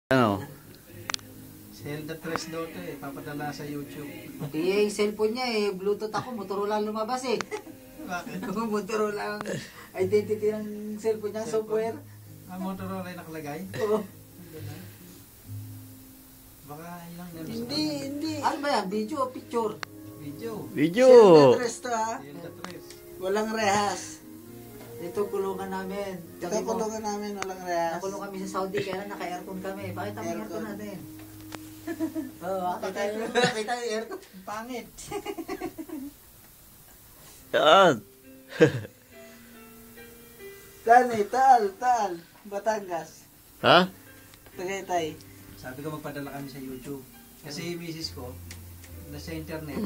Ano? Zelda 3 daw to papadala sa YouTube. Yung cellphone niya Bluetooth ako, Motorola lumabas Bakit? Motorola ang identity ng cellphone niya, software. Motorola yung nakalagay? Oo. Baka ilang Hindi. Ano ba yan? Video o picture? Video. Zelda 3 to ha? Zelda 3. Walang rehas. Ito kulungan namin. Ito kulungan namin, walang rehas. Nakulong kami sa Saudi, kaya naka-aircon kami. Bakit ang aircon natin? Oo, nakita yung aircon. Pangit. Yan. Tal. Batangas. Ha? Tagaytay. Sabi ko magpadala kami sa YouTube. Kasi yung misis ko, nasa internet,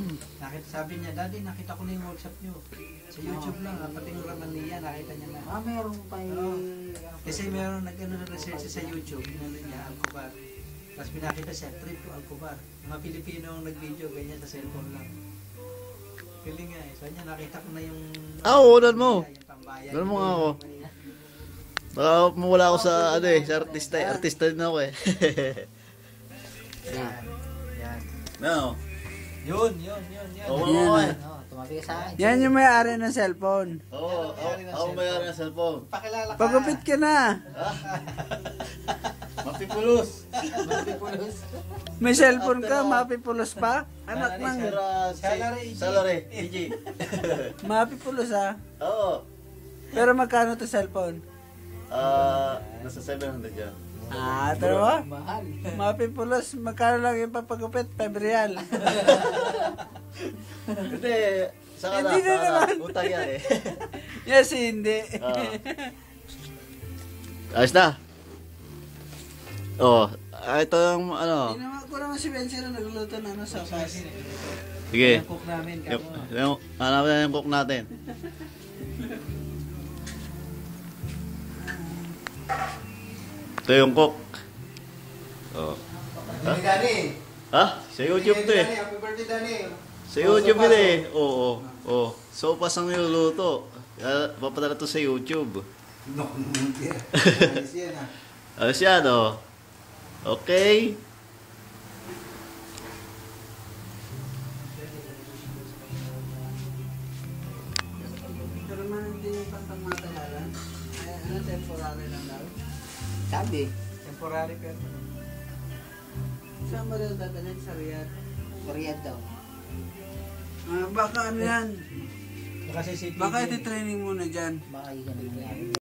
sabi niya, Daddy, nakita ko na yung workshop niyo. Sa YouTube lang, pati yung raman niya, nakita niya na. Meron pa Kasi meron nag-research sa YouTube, niya, Alcobar. Tapos pinakita siya, trip to Alcobar. Mga Pilipino ang nag-video, ganyan sa cellphone lang. Piling nga So niya, nakita ko na yung... Ulan mo. Ulan mo nga ako. Baka mawala ako sa, sa artista. Artista din ako Yan. No. Yun. Oo, tumabi ka sa akin. Yan yung may-ari ng cellphone. Oo, ako mayroon ng cellphone. Pakilala ka. Pagupit ka na. Mapipulos. May cellphone ka, mapipulos pa? Anak ng Salary. PG. mapipulos ha. Oo. Pero magkano to cellphone? Nasa 700 yan. Tara Mahal. mapipulos, magkano lang yung papagupit? 5 real. Hindi. Saka Hindi na naman. Utang yan Yes, hindi. Ayos na. Ito yung Ginawa ko naman si Benzi na nagluto na sa pas. Sige. Yung cook namin, Hanapin na yung cook natin. Ito yung cook. Dani. Ha? Sa YouTube to Happy birthday, Dani. Sa YouTube yun Oo. Sopas ang niluluto. Papadala to sa YouTube. No, Ayos yan Ayos yan Okay. Pero man hindi yung pantangmatagalan. Temporary lang daw. Sabi. Temporary pero. Saan mo rin dadalhin sa Riyadh? Korean daw. Baka ano yan? Baka CCTV. Baka iti-training muna dyan. Baka yun ang nangyari.